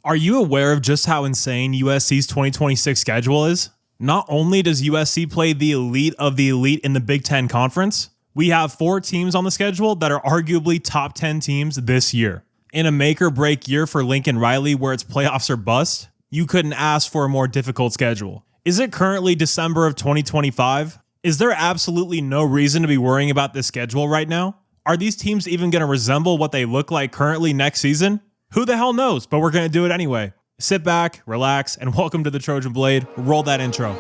Are you aware of just how insane USC's 2026 schedule is? Not only does USC play the elite of the elite in the Big Ten Conference, we have 4 teams on the schedule that are arguably top 10 teams this year. In a make or break year for Lincoln Riley where its playoffs are bust, you couldn't ask for a more difficult schedule. Is it currently December of 2025? Is there absolutely no reason to be worrying about this schedule right now? Are these teams even going to resemble what they look like currently next season? Who the hell knows, but we're going to do it anyway. Sit back, relax, and welcome to the Trojan Blade. Roll that intro.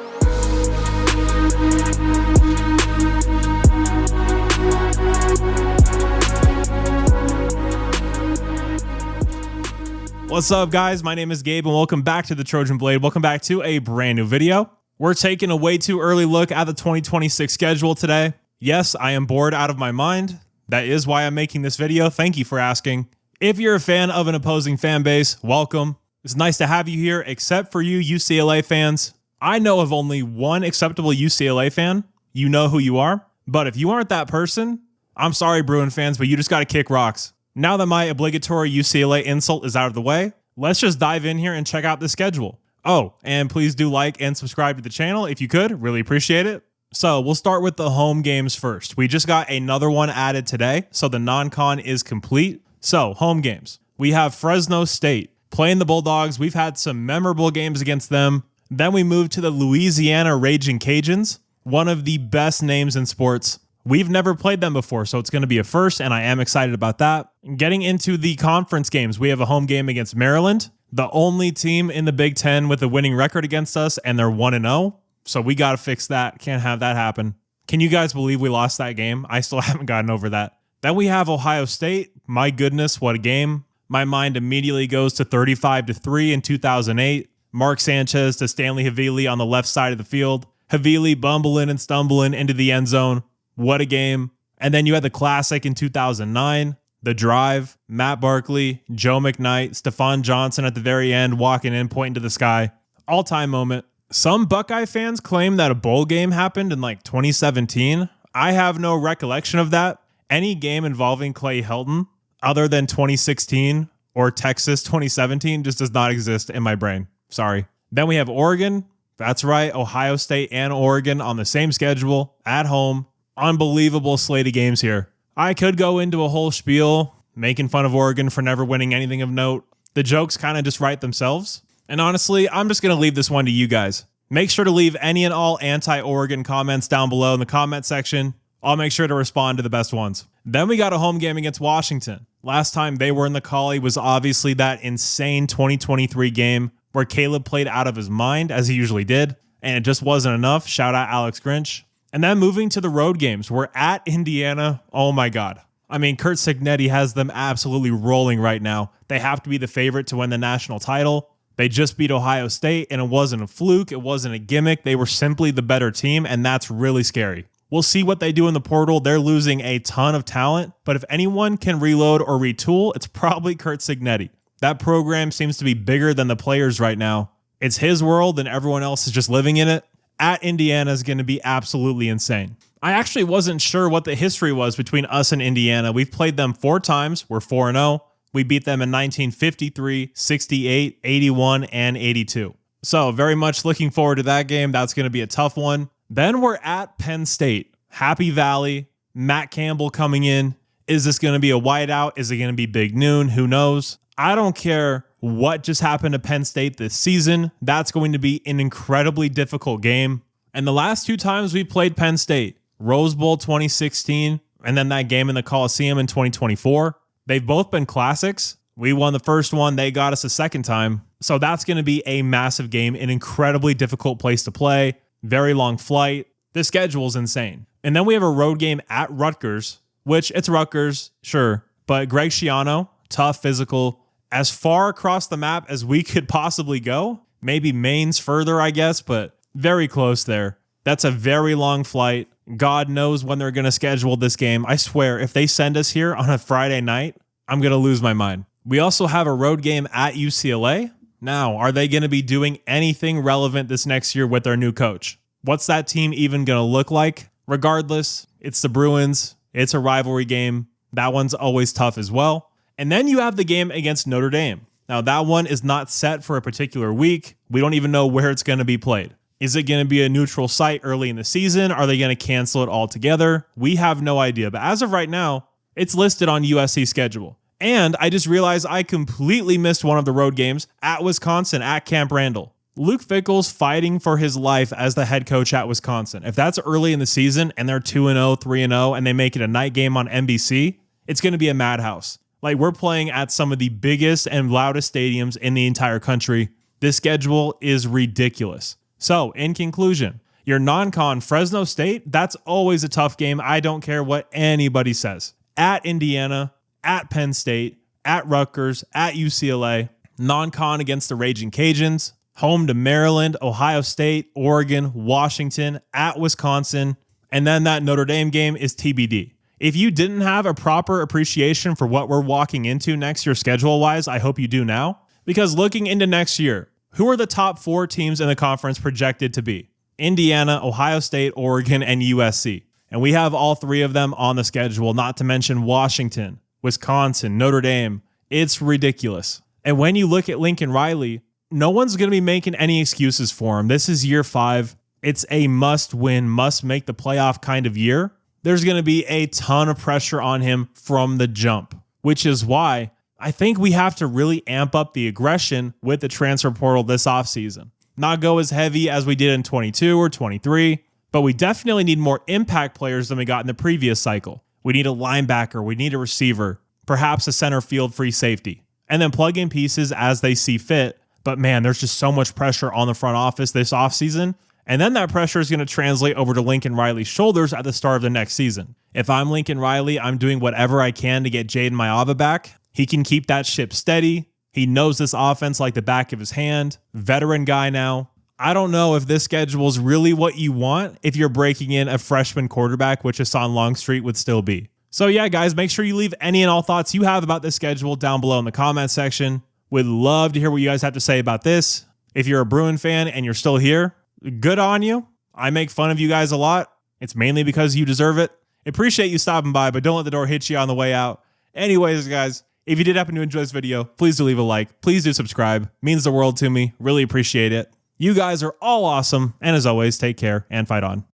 What's up, guys? My name is Gabe, and welcome back to the Trojan Blade. Welcome back to a brand new video. We're taking a way too early look at the 2026 schedule today. Yes, I am bored out of my mind. That is why I'm making this video. Thank you for asking. If you're a fan of an opposing fan base, welcome. It's nice to have you here, except for you UCLA fans. I know of only one acceptable UCLA fan. You know who you are. But if you aren't that person, I'm sorry, Bruin fans, but you just got to kick rocks. Now that my obligatory UCLA insult is out of the way, let's just dive in here and check out the schedule. Oh, and please do like and subscribe to the channel if you could. Really appreciate it. So we'll start with the home games first. We just got another one added today, so the non-con is complete. So, home games. We have Fresno State playing the Bulldogs. We've had some memorable games against them. Then we move to the Louisiana Raging Cajuns, one of the best names in sports. We've never played them before, so it's going to be a first, and I am excited about that. Getting into the conference games, we have a home game against Maryland, the only team in the Big Ten with a winning record against us, and they're 1-0. So we got to fix that. Can't have that happen. Can you guys believe we lost that game? I still haven't gotten over that. Then we have Ohio State. My goodness, what a game. My mind immediately goes to 35-3 in 2008. Mark Sanchez to Stanley Havili on the left side of the field. Havili bumbling and stumbling into the end zone. What a game. And then you had the classic in 2009. The drive, Matt Barkley, Joe McKnight, Stephon Johnson at the very end, walking in, pointing to the sky. All-time moment. Some Buckeye fans claim that a bowl game happened in like 2017. I have no recollection of that. Any game involving Clay Helton other than 2016 or Texas 2017 just does not exist in my brain. Sorry. Then we have Oregon. That's right. Ohio State and Oregon on the same schedule at home. Unbelievable slate of games here. I could go into a whole spiel making fun of Oregon for never winning anything of note. The jokes kind of just write themselves. And honestly, I'm just going to leave this one to you guys. Make sure to leave any and all anti-Oregon comments down below in the comment section. I'll make sure to respond to the best ones. Then we got a home game against Washington. Last time they were in the Collie was obviously that insane 2023 game where Caleb played out of his mind, as he usually did, and it just wasn't enough. Shout out Alex Grinch. And then moving to the road games, we're at Indiana. Oh my God. I mean, Curt Cignetti has them absolutely rolling right now. They have to be the favorite to win the national title. They just beat Ohio State, and it wasn't a fluke. It wasn't a gimmick. They were simply the better team, and that's really scary. We'll see what they do in the portal. They're losing a ton of talent, but if anyone can reload or retool, it's probably Curt Cignetti. That program seems to be bigger than the players right now. It's his world, and everyone else is just living in it. At Indiana is going to be absolutely insane. I actually wasn't sure what the history was between us and Indiana. We've played them 4 times. We're 4-0. We beat them in 1953, 68, 81, and 82. So very much looking forward to that game. That's going to be a tough one. Then we're at Penn State. Happy Valley. Matt Campbell coming in. Is this going to be a whiteout? Is it going to be Big Noon? Who knows? I don't care what just happened to Penn State this season. That's going to be an incredibly difficult game. And the last 2 times we played Penn State, Rose Bowl 2016, and then that game in the Coliseum in 2024, they've both been classics. We won the first one. They got us a second time. So that's going to be a massive game, an incredibly difficult place to play. Very long flight. The schedule's insane. And then we have a road game at Rutgers, which it's Rutgers, sure. But Greg Schiano, tough, physical, as far across the map as we could possibly go. Maybe Maine's further, I guess, but very close there. That's a very long flight. God knows when they're going to schedule this game. I swear, if they send us here on a Friday night, I'm going to lose my mind. We also have a road game at UCLA. Now, are they going to be doing anything relevant this next year with their new coach? What's that team even going to look like? Regardless, it's the Bruins. It's a rivalry game. That one's always tough as well. And then you have the game against Notre Dame. Now, that one is not set for a particular week. We don't even know where it's going to be played. Is it going to be a neutral site early in the season? Are they going to cancel it altogether? We have no idea. But as of right now, it's listed on USC schedule. And I just realized I completely missed one of the road games at Wisconsin at Camp Randall. Luke Fickell's fighting for his life as the head coach at Wisconsin. If that's early in the season and they're 2-0, 3-0, and they make it a night game on NBC, it's going to be a madhouse. Like, we're playing at some of the biggest and loudest stadiums in the entire country. This schedule is ridiculous. So, in conclusion, your non-con Fresno State, that's always a tough game. I don't care what anybody says. At Indiana, at Penn State, at Rutgers, at UCLA, non-con against the Raging Cajuns, home to Maryland, Ohio State, Oregon, Washington, at Wisconsin, and then that Notre Dame game is TBD. If you didn't have a proper appreciation for what we're walking into next year schedule-wise, I hope you do now. Because looking into next year, who are the top 4 teams in the conference projected to be? Indiana, Ohio State, Oregon, and USC. And we have all 3 of them on the schedule, not to mention Washington, Wisconsin, Notre Dame. It's ridiculous. And when you look at Lincoln Riley, no one's going to be making any excuses for him. This is year 5. It's a must-win, must-make the playoff kind of year. There's going to be a ton of pressure on him from the jump, which is why I think we have to really amp up the aggression with the transfer portal this offseason. Not go as heavy as we did in 22 or 23, but we definitely need more impact players than we got in the previous cycle. We need a linebacker, we need a receiver, perhaps a center field free safety, and then plug in pieces as they see fit. But man, there's just so much pressure on the front office this offseason. And then that pressure is going to translate over to Lincoln Riley's shoulders at the start of the next season. If I'm Lincoln Riley, I'm doing whatever I can to get Jaden Maiava back. He can keep that ship steady. He knows this offense like the back of his hand. Veteran guy now. I don't know if this schedule is really what you want if you're breaking in a freshman quarterback, which Hassan Longstreet would still be. So yeah, guys, make sure you leave any and all thoughts you have about this schedule down below in the comment section. Would love to hear what you guys have to say about this. If you're a Bruin fan and you're still here, good on you. I make fun of you guys a lot. It's mainly because you deserve it. Appreciate you stopping by, but don't let the door hit you on the way out. Anyways, guys, if you did happen to enjoy this video, please do leave a like. Please do subscribe. Means the world to me. Really appreciate it. You guys are all awesome. And as always, take care and fight on.